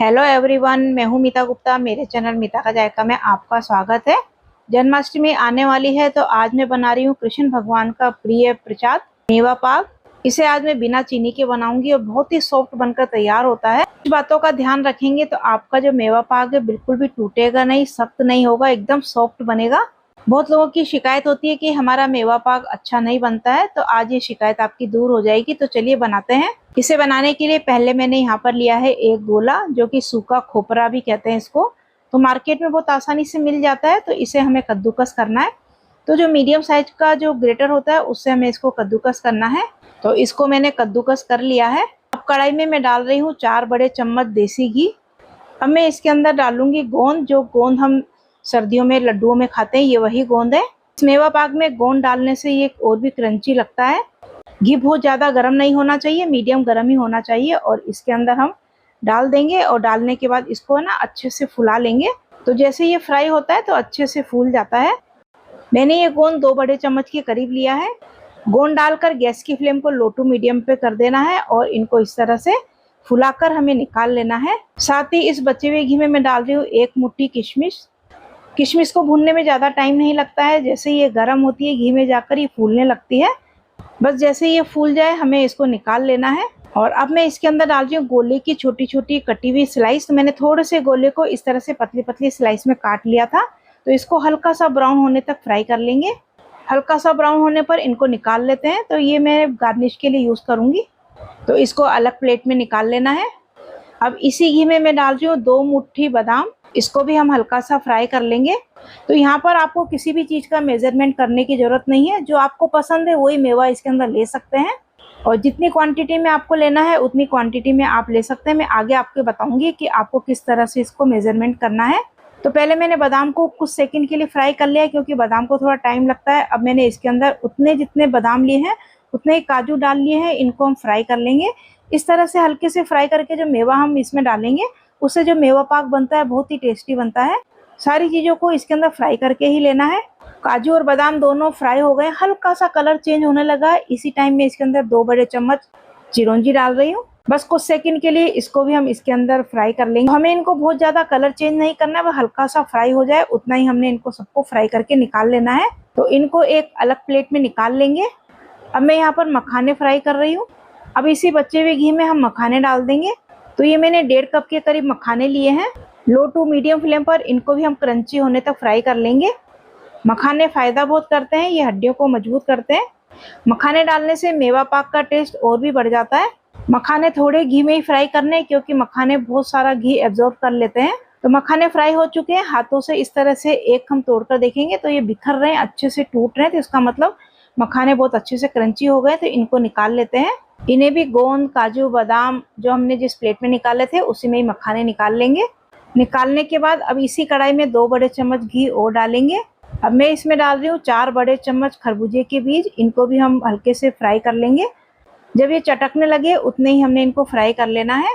Hello everyone, मैं हूं मीता गुप्ता। मेरे चैनल मीता का जायका में आपका स्वागत है। जन्माष्टमी आने वाली है तो आज मैं बना रही हूं कृष्ण भगवान का प्रिय प्रसाद मेवा पाक। इसे आज मैं बिना चीनी के बनाऊंगी और बहुत ही सॉफ्ट बनकर तैयार होता है। कुछ बातों का ध्यान रखेंगे तो आपका जो मेवा पाक है बिल्कुल भी टूटेगा नहीं, सख्त नहीं होगा, एकदम सॉफ्ट बनेगा। बहुत लोगों की शिकायत होती है कि हमारा मेवा पाक अच्छा नहीं बनता है, तो आज ये शिकायत आपकी दूर हो जाएगी। तो चलिए बनाते हैं। इसे बनाने के लिए पहले मैंने यहाँ पर लिया है एक गोला, जो कि सूखा खोपरा भी कहते हैं इसको। तो मार्केट में बहुत आसानी से मिल जाता है। तो इसे हमें कद्दूकस करना है। तो जो मीडियम साइज का जो ग्रेटर होता है उससे हमें इसको कद्दूकस करना है। तो इसको मैंने कद्दूकस कर लिया है। अब कढ़ाई में मैं डाल रही हूँ 4 बड़े चम्मच देसी घी। अब मैं इसके अंदर डालूंगी गोंद। जो गोंद हम सर्दियों में लड्डुओं में खाते हैं, ये वही गोंद है। इस मेवा पाक में गोंद डालने से ये और भी क्रंची लगता है। घी बहुत ज़्यादा गर्म नहीं होना चाहिए, मीडियम गर्म ही होना चाहिए। और इसके अंदर हम डाल देंगे और डालने के बाद इसको ना अच्छे से फुला लेंगे। तो जैसे ये फ्राई होता है तो अच्छे से फूल जाता है। मैंने ये गोंद 2 बड़े चम्मच के करीब लिया है। गोंद डालकर गैस की फ्लेम को लो टू मीडियम पे कर देना है और इनको इस तरह से फुलाकर हमें निकाल लेना है। साथ ही इस बचे हुए घी में मैं डाल रही हूँ 1 मुट्ठी किशमिश। किशमिश को भूनने में ज़्यादा टाइम नहीं लगता है। जैसे ये गर्म होती है घी में जाकर ये फूलने लगती है। बस जैसे ये फूल जाए हमें इसको निकाल लेना है। और अब मैं इसके अंदर डाल रही हूँ गोले की छोटी छोटी कटी हुई स्लाइस। तो मैंने थोड़े से गोले को इस तरह से पतली पतली स्लाइस में काट लिया था। तो इसको हल्का सा ब्राउन होने तक फ्राई कर लेंगे। हल्का सा ब्राउन होने पर इनको निकाल लेते हैं। तो ये मैं गार्निश के लिए यूज़ करूँगी। तो इसको अलग प्लेट में निकाल लेना है। अब इसी घी में मैं डाल रही हूँ 2 मुट्ठी बादाम। इसको भी हम हल्का सा फ्राई कर लेंगे। तो यहाँ पर आपको किसी भी चीज़ का मेजरमेंट करने की ज़रूरत नहीं है। जो आपको पसंद है वही मेवा इसके अंदर ले सकते हैं। और जितनी क्वांटिटी में आपको लेना है उतनी क्वांटिटी में आप ले सकते हैं। मैं आगे आपको बताऊंगी कि आपको किस तरह से इसको मेजरमेंट करना है। तो पहले मैंने बादाम को कुछ सेकंड के लिए फ्राई कर लिया है, क्योंकि बादाम को थोड़ा टाइम लगता है। अब मैंने इसके अंदर उतने जितने बादाम लिए हैं उतने ही काजू डाल लिए हैं। इनको हम फ्राई कर लेंगे। इस तरह से हल्के से फ्राई करके जो मेवा हम इसमें डालेंगे उससे जो मेवा पाक बनता है बहुत ही टेस्टी बनता है। सारी चीज़ों को इसके अंदर फ्राई करके ही लेना है। काजू और बादाम दोनों फ्राई हो गए, हल्का सा कलर चेंज होने लगा है। इसी टाइम में इसके अंदर 2 बड़े चम्मच चिरौंजी डाल रही हूँ। बस कुछ सेकंड के लिए इसको भी हम इसके अंदर फ्राई कर लेंगे। हमें इनको बहुत ज़्यादा कलर चेंज नहीं करना है, वह हल्का सा फ्राई हो जाए उतना ही हमने इनको सबको फ्राई करके निकाल लेना है। तो इनको एक अलग प्लेट में निकाल लेंगे। अब मैं यहाँ पर मखाने फ्राई कर रही हूँ। अब इसी बचे हुए घी में हम मखाने डाल देंगे। तो ये मैंने 1.5 कप के करीब मखाने लिए हैं। लो टू मीडियम फ्लेम पर इनको भी हम क्रंची होने तक फ्राई कर लेंगे। मखाने फ़ायदा बहुत करते हैं, ये हड्डियों को मजबूत करते हैं। मखाने डालने से मेवा पाक का टेस्ट और भी बढ़ जाता है। मखाने थोड़े घी में ही फ्राई करने हैं, क्योंकि मखाने बहुत सारा घी एब्जॉर्ब कर लेते हैं। तो मखाने फ्राई हो चुके हैं। हाथों से इस तरह से एक हम तोड़कर देखेंगे तो ये बिखर रहे हैं, अच्छे से टूट रहे हैं। तो इसका मतलब मखाने बहुत अच्छे से क्रंची हो गए। तो इनको निकाल लेते हैं। इन्हें भी गोंद, काजू, बादाम जो हमने जिस प्लेट में निकाले थे उसी में ही मखाने निकाल लेंगे। निकालने के बाद अब इसी कढ़ाई में 2 बड़े चम्मच घी और डालेंगे। अब मैं इसमें डाल रही हूँ 4 बड़े चम्मच खरबूजे के बीज। इनको भी हम हल्के से फ्राई कर लेंगे। जब ये चटकने लगे उतने ही हमने इनको फ्राई कर लेना है।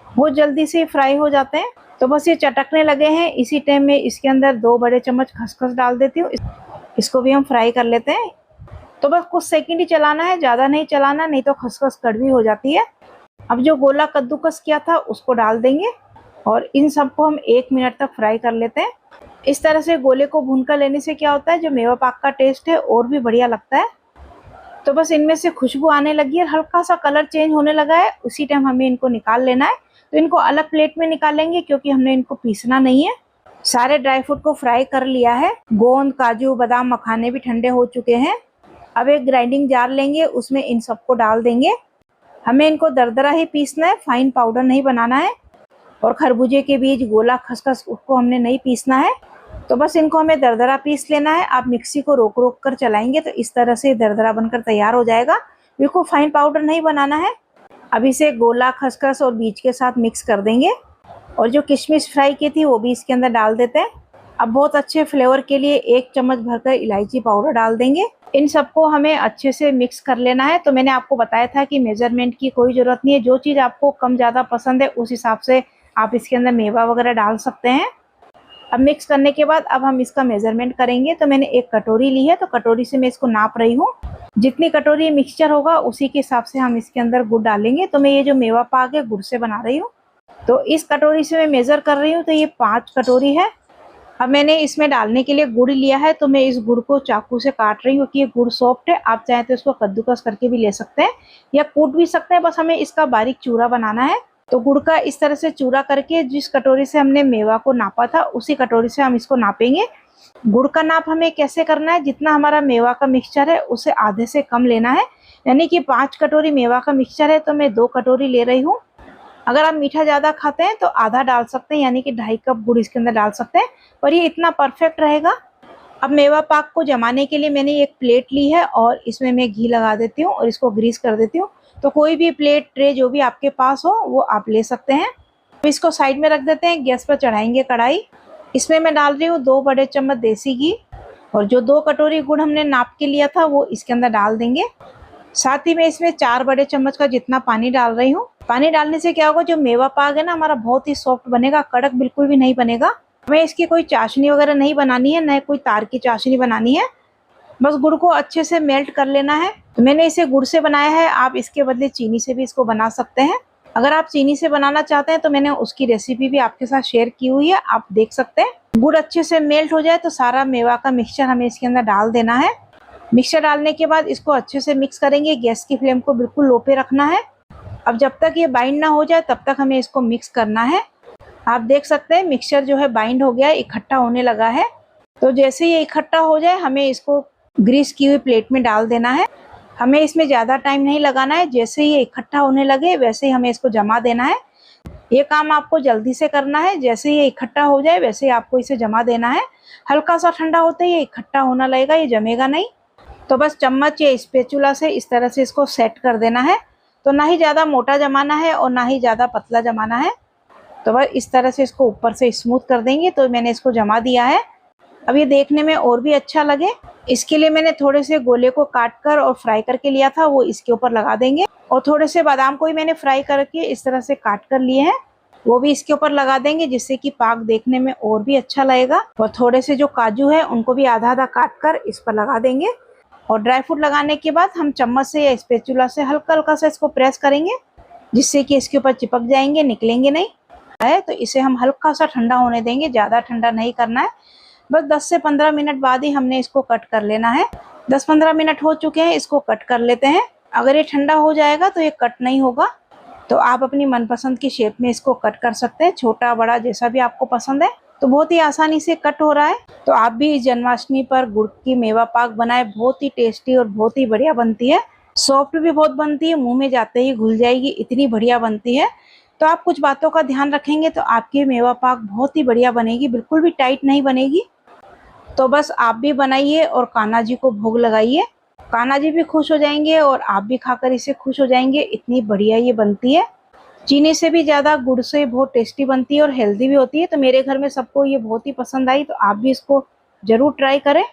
बहुत जल्दी से फ्राई हो जाते हैं। तो बस ये चटकने लगे हैं, इसी टाइम में इसके अंदर 2 बड़े चम्मच खसखस डाल देती हूँ। इसको भी हम फ्राई कर लेते हैं। तो बस कुछ सेकंड ही चलाना है, ज़्यादा नहीं चलाना, नहीं तो खसखस कड़वी हो जाती है। अब जो गोला कद्दूकस किया था उसको डाल देंगे और इन सबको हम 1 मिनट तक फ्राई कर लेते हैं। इस तरह से गोले को भूनकर लेने से क्या होता है, जो मेवा पाक का टेस्ट है और भी बढ़िया लगता है। तो बस इनमें से खुशबू आने लगी है, हल्का सा कलर चेंज होने लगा है। उसी टाइम हमें इनको निकाल लेना है। तो इनको अलग प्लेट में निकालेंगे, क्योंकि हमने इनको पीसना नहीं है। सारे ड्राई फ्रूट को फ्राई कर लिया है। गोंद, काजू, बादाम, मखाने भी ठंडे हो चुके हैं। अब एक ग्राइंडिंग जार लेंगे, उसमें इन सबको डाल देंगे। हमें इनको दरदरा ही पीसना है, फाइन पाउडर नहीं बनाना है। और खरबूजे के बीज, गोला, खसखस उसको हमने नहीं पीसना है। तो बस इनको हमें दरदरा पीस लेना है। आप मिक्सी को रोक रोक कर चलाएंगे तो इस तरह से दरदरा बनकर तैयार हो जाएगा। बिल्कुल फाइन पाउडर नहीं बनाना है। अब इसे गोला, खसखस और बीज के साथ मिक्स कर देंगे। और जो किशमिश फ्राई की थी वो भी इसके अंदर डाल देते हैं। अब बहुत अच्छे फ्लेवर के लिए 1 चम्मच भरकर इलायची पाउडर डाल देंगे। इन सबको हमें अच्छे से मिक्स कर लेना है। तो मैंने आपको बताया था कि मेजरमेंट की कोई ज़रूरत नहीं है। जो चीज़ आपको कम ज़्यादा पसंद है उस हिसाब से आप इसके अंदर मेवा वगैरह डाल सकते हैं। अब मिक्स करने के बाद अब हम इसका मेजरमेंट करेंगे। तो मैंने एक कटोरी ली है, तो कटोरी से मैं इसको नाप रही हूँ। जितनी कटोरी मिक्सचर होगा उसी के हिसाब से हम इसके अंदर गुड़ डालेंगे। तो मैं ये जो मेवा पाक है गुड़ से बना रही हूँ। तो इस कटोरी से मैं मेज़र कर रही हूँ, तो ये 5 कटोरी है। अब मैंने इसमें डालने के लिए गुड़ लिया है, तो मैं इस गुड़ को चाकू से काट रही हूँ क्योंकि ये गुड़ सॉफ्ट है। आप चाहें तो इसको कद्दूकस करके भी ले सकते हैं या कूट भी सकते हैं, बस हमें इसका बारीक चूरा बनाना है। तो गुड़ का इस तरह से चूरा करके जिस कटोरी से हमने मेवा को नापा था उसी कटोरी से हम इसको नापेंगे। गुड़ का नाप हमें कैसे करना है, जितना हमारा मेवा का मिक्सचर है उसे आधे से कम लेना है। यानी कि 5 कटोरी मेवा का मिक्सचर है तो मैं 2 कटोरी ले रही हूँ। अगर आप मीठा ज़्यादा खाते हैं तो आधा डाल सकते हैं, यानी कि 2.5 कप गुड़ इसके अंदर डाल सकते हैं, पर ये इतना परफेक्ट रहेगा। अब मेवा पाक को जमाने के लिए मैंने एक प्लेट ली है और इसमें मैं घी लगा देती हूँ और इसको ग्रीस कर देती हूँ। तो कोई भी प्लेट ट्रे जो भी आपके पास हो वो आप ले सकते हैं। अब इसको साइड में रख देते हैं, गैस पर चढ़ाएंगे कढ़ाई। इसमें मैं डाल रही हूँ 2 बड़े चम्मच देसी घी और जो 2 कटोरी गुड़ हमने नाप के लिया था वो इसके अंदर डाल देंगे। साथ ही मैं इसमें 4 बड़े चम्मच का जितना पानी डाल रही हूँ। पानी डालने से क्या होगा, जो मेवा पाक है ना हमारा बहुत ही सॉफ्ट बनेगा, कड़क बिल्कुल भी नहीं बनेगा। हमें इसकी कोई चाशनी वगैरह नहीं बनानी है, न कोई तार की चाशनी बनानी है, बस गुड़ को अच्छे से मेल्ट कर लेना है। तो मैंने इसे गुड़ से बनाया है, आप इसके बदले चीनी से भी इसको बना सकते हैं। अगर आप चीनी से बनाना चाहते हैं तो मैंने उसकी रेसिपी भी आपके साथ शेयर की हुई है, आप देख सकते हैं। गुड़ अच्छे से मेल्ट हो जाए तो सारा मेवा का मिक्सचर हमें इसके अंदर डाल देना है। मिक्सचर डालने के बाद इसको अच्छे से मिक्स करेंगे। गैस की फ्लेम को बिल्कुल लो पे रखना है। अब जब तक ये बाइंड ना हो जाए तब तक हमें इसको मिक्स करना है। आप देख सकते हैं मिक्सचर जो है बाइंड हो गया है, इकट्ठा होने लगा है। तो जैसे ये इकट्ठा हो जाए हमें इसको ग्रीस की हुई प्लेट में डाल देना है। हमें इसमें ज़्यादा टाइम नहीं लगाना है, जैसे ये इकट्ठा होने लगे वैसे ही हमें इसको जमा देना है। ये काम आपको जल्दी से करना है, जैसे ये इकट्ठा हो जाए वैसे ही आपको इसे जमा देना है। हल्का सा ठंडा होते ही ये इकट्ठा होना लगेगा, ये जमेगा नहीं। तो बस चम्मच या स्पैचुला से इस तरह से इसको सेट कर देना है। तो ना ही ज़्यादा मोटा जमाना है और ना ही ज़्यादा पतला जमाना है। तो बस इस तरह से इसको ऊपर से स्मूथ कर देंगे। तो मैंने इसको जमा दिया है। अब ये देखने में और भी अच्छा लगे इसके लिए मैंने थोड़े से गोले को काट कर और फ्राई करके लिया था, वो इसके ऊपर लगा देंगे। और थोड़े से बादाम को भी मैंने फ्राई करके इस तरह से काट कर लिए हैं, वो भी इसके ऊपर लगा देंगे, जिससे कि पाक देखने में और भी अच्छा लगेगा। और थोड़े से जो काजू है उनको भी आधा आधा काट कर इस पर लगा देंगे। और ड्राई फ्रूट लगाने के बाद हम चम्मच से या स्पैचुला से हल्का हल्का सा इसको प्रेस करेंगे, जिससे कि इसके ऊपर चिपक जाएंगे, निकलेंगे नहीं है। तो इसे हम हल्का सा ठंडा होने देंगे, ज़्यादा ठंडा नहीं करना है। बस 10 से 15 मिनट बाद ही हमने इसको कट कर लेना है। 10-15 मिनट हो चुके हैं, इसको कट कर लेते हैं। अगर ये ठंडा हो जाएगा तो ये कट नहीं होगा। तो आप अपनी मनपसंद की शेप में इसको कट कर सकते हैं, छोटा बड़ा जैसा भी आपको पसंद है। तो बहुत ही आसानी से कट हो रहा है। तो आप भी इस जन्माष्टमी पर गुड़ की मेवा पाक बनाए, बहुत ही टेस्टी और बहुत ही बढ़िया बनती है। सॉफ्ट भी बहुत बनती है, मुंह में जाते ही घुल जाएगी, इतनी बढ़िया बनती है। तो आप कुछ बातों का ध्यान रखेंगे तो आपकी मेवा पाक बहुत ही बढ़िया बनेगी, बिल्कुल भी टाइट नहीं बनेगी। तो बस आप भी बनाइए और कान्हा जी को भोग लगाइए। कान्हा जी भी खुश हो जाएंगे और आप भी खाकर इसे खुश हो जाएंगे, इतनी बढ़िया ये बनती है। चीनी से भी ज़्यादा गुड़ से बहुत टेस्टी बनती है और हेल्दी भी होती है। तो मेरे घर में सबको ये बहुत ही पसंद आई, तो आप भी इसको ज़रूर ट्राई करें।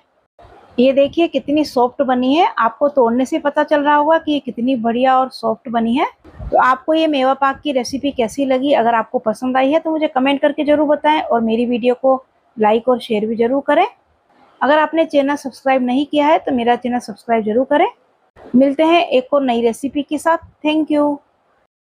ये देखिए कितनी सॉफ्ट बनी है, आपको तोड़ने से पता चल रहा होगा कि ये कितनी बढ़िया और सॉफ्ट बनी है। तो आपको ये मेवा पाक की रेसिपी कैसी लगी? अगर आपको पसंद आई है तो मुझे कमेंट करके ज़रूर बताएं और मेरी वीडियो को लाइक और शेयर भी ज़रूर करें। अगर आपने चैनल सब्सक्राइब नहीं किया है तो मेरा चैनल सब्सक्राइब जरूर करें। मिलते हैं एक और नई रेसिपी के साथ। Thank you.